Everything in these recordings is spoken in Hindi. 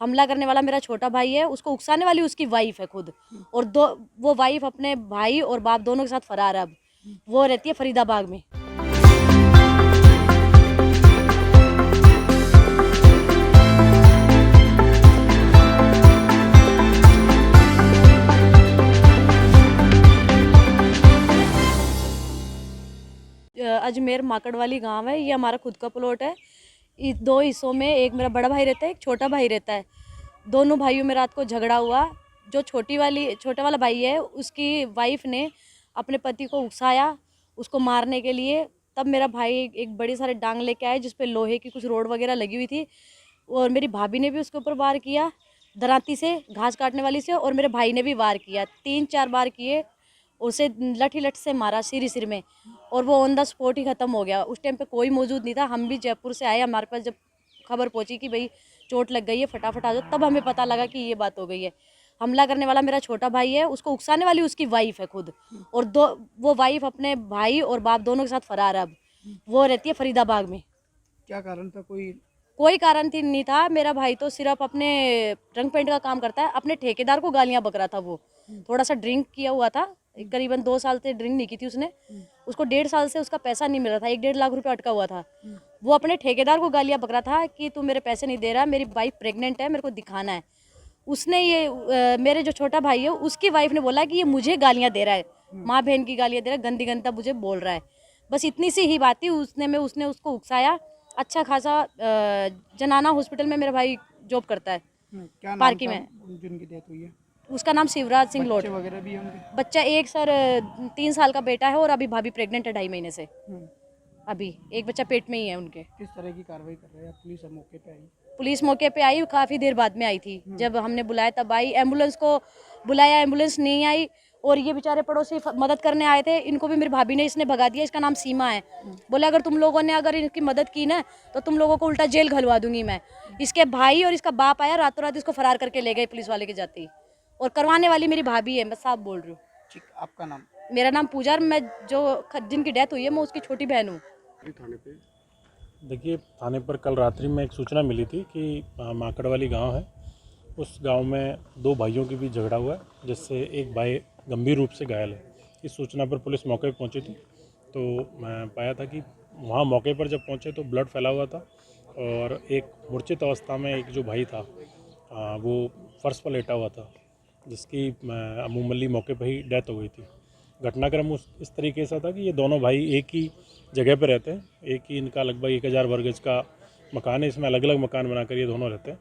हमला करने वाला मेरा छोटा भाई है, उसको उकसाने वाली उसकी वाइफ है खुद, और वो वाइफ अपने भाई और बाप दोनों के साथ फरार है। अब वो रहती है फरीदाबाद में। अजमेर माकड़ वाली गांव है, ये हमारा खुद का प्लॉट है। इस दो हिस्सों में एक मेरा बड़ा भाई रहता है, एक छोटा भाई रहता है। दोनों भाइयों में रात को झगड़ा हुआ। जो छोटा वाला भाई है, उसकी वाइफ ने अपने पति को उकसाया उसको मारने के लिए। तब मेरा भाई एक बड़ी सारे डांग लेके आए जिस पे लोहे की कुछ रोड वगैरह लगी हुई थी, और मेरी भाभी ने भी उसके ऊपर वार किया दराती से, घास काटने वाली से, और मेरे भाई ने भी वार किया, 3-4 बार किए। उसे लठ से मारा सिर में, और वो ऑन द स्पॉट ही ख़त्म हो गया। उस टाइम पे कोई मौजूद नहीं था। हम भी जयपुर से आए, हमारे पास जब खबर पहुंची कि भाई चोट लग गई है, फटाफट आ जाओ, तब हमें पता लगा कि ये बात हो गई है। हमला करने वाला मेरा छोटा भाई है, उसको उकसाने वाली उसकी वाइफ है खुद, और वो वाइफ अपने भाई और बाप दोनों के साथ फरार है। अब वो रहती है फरीदाबाद में। क्या कारण था? कोई कारण नहीं था। मेरा भाई तो सिर्फ अपने रंग पेंट का काम करता है, अपने ठेकेदार को गालियां बक रहा था। वो थोड़ा सा ड्रिंक किया हुआ था, करीबन 2 साल से ड्रिंक नहीं की थी उसने। उसको 1.5 साल से उसका पैसा नहीं मिल रहा था, 1-1.5 लाख रुपए अटका हुआ था। वो अपने ठेकेदार को गालियां बक रहा था कि तू मेरे पैसे नहीं दे रहा, मेरी वाइफ प्रेग्नेंट है, मेरे को दिखाना है। उसने ये मेरे जो छोटा भाई है उसकी वाइफ ने बोला कि ये मुझे गालियां दे रहा है, माँ बहन की गालियां दे रहा है, गंदी गंदा मुझे बोल रहा है। बस इतनी सी ही बात थी। उसने उसको उकसाया। अच्छा खासा जनाना हॉस्पिटल में मेरा भाई जॉब करता है, क्या नाम पार्की था में। जिनकी डेथ हुई है? उसका नाम शिवराज सिंह लोट। बच्चे वगैरह भी होंगे? बच्चा एक सर 3 साल का बेटा है, और अभी भाभी प्रेग्नेंट है 2.5 महीने से। अभी एक बच्चा पेट में ही है उनके। किस तरह की कार्रवाई कर रहे हैं? पुलिस मौके पे आई? पुलिस मौके पे आई, काफ़ी देर बाद में आई थी। जब हमने बुलाया तब आई। एम्बुलेंस को बुलाया, एम्बुलेंस नहीं आई, और ये बेचारे पड़ोसी मदद करने आए थे, इनको भी मेरी भाभी ने इसने भगा दिया। इसका नाम सीमा है। बोले अगर तुम लोगों ने अगर इनकी मदद की ना तो तुम लोगों को उल्टा जेल घलवा दूंगी मैं। इसके भाई और इसका बाप आया, रातों रात इसको फरार करके ले गए पुलिस वाले के जाते ही, और करवाने वाली मेरी भाभी है। मैं साफ बोल रही हूँ। ठीक, आपका नाम? मेरा नाम पूजा, और मैं जिनकी डेथ हुई है मैं उसकी छोटी बहन हूँ। थाने पे देखिए, थाने पर कल रात्रि में एक सूचना मिली थी कि माकड़ वाली गांव है, उस गांव में 2 भाइयों के बीच झगड़ा हुआ है, जिससे एक भाई गंभीर रूप से घायल है। इस सूचना पर पुलिस मौके पर पहुंची थी, तो मैं पाया था कि वहां मौके पर जब पहुंचे तो ब्लड फैला हुआ था, और एक मूर्छित अवस्था में एक जो भाई था वो फर्श पर लेटा हुआ था, जिसकी अमूमली मौके पर ही डेथ हो गई थी। घटनाक्रम इस तरीके से था कि ये दोनों भाई एक ही जगह पर रहते हैं, एक ही इनका लगभग 1000 वर्ग गज का मकान है, इसमें अलग अलग मकान बनाकर ये दोनों रहते हैं।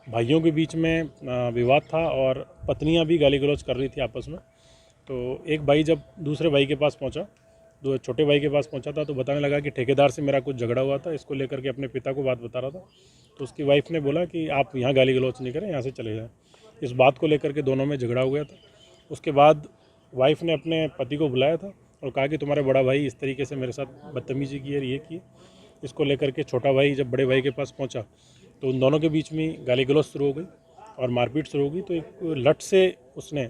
भाइयों के बीच में विवाद था, और पत्नियां भी गाली गलौज कर रही थी आपस में। तो एक भाई जब दूसरे भाई के पास पहुंचा, छोटे भाई के पास पहुंचा था, तो बताने लगा कि ठेकेदार से मेरा कुछ झगड़ा हुआ था, इसको लेकर के अपने पिता को बात बता रहा था। तो उसकी वाइफ ने बोला कि आप यहाँ गाली गलौज नहीं करें, यहाँ से चले जाएँ। इस बात को लेकर के दोनों में झगड़ा हो गया था। उसके बाद वाइफ ने अपने पति को बुलाया था और कहा कि तुम्हारे बड़ा भाई इस तरीके से मेरे साथ बदतमीजी की है, ये की। इसको लेकर के छोटा भाई जब बड़े भाई के पास पहुंचा तो उन दोनों के बीच में गाली गलौज शुरू हो गई और मारपीट शुरू हो गई। तो एक लठ से उसने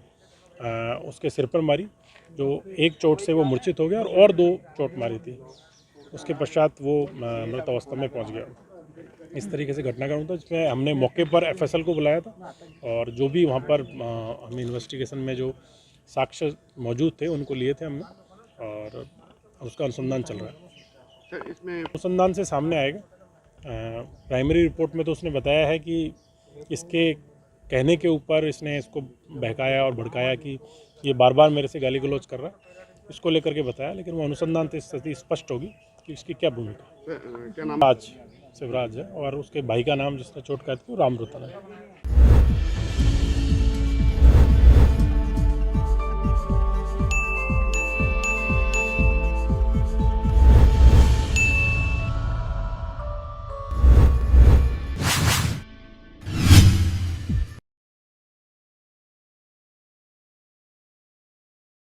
उसके सिर पर मारी, जो एक चोट से वो मूर्छित हो गया, और 2 चोट मारी थी। उसके पश्चात वो मृत अवस्था में पहुँच गया। इस तरीके से घटनाक्रम था, जिसमें हमने मौके पर FSL को बुलाया था, और जो भी वहाँ पर हम इन्वेस्टिगेशन में जो साक्ष्य मौजूद थे उनको लिए थे हमने, और उसका अनुसंधान चल रहा है। सर, इसमें अनुसंधान से सामने आएगा। प्राइमरी रिपोर्ट में तो उसने बताया है कि इसके कहने के ऊपर इसने इसको बहकाया और भड़काया कि ये बार बार मेरे से गाली गलौज कर रहा है, इसको लेकर के बताया। लेकिन वो अनुसंधान से स्थिति स्पष्ट होगी कि इसकी क्या भूमिका। क्या नाम? शिवराज है, और उसके भाई का नाम जिसने चोट खाई थी वो राम रतन है।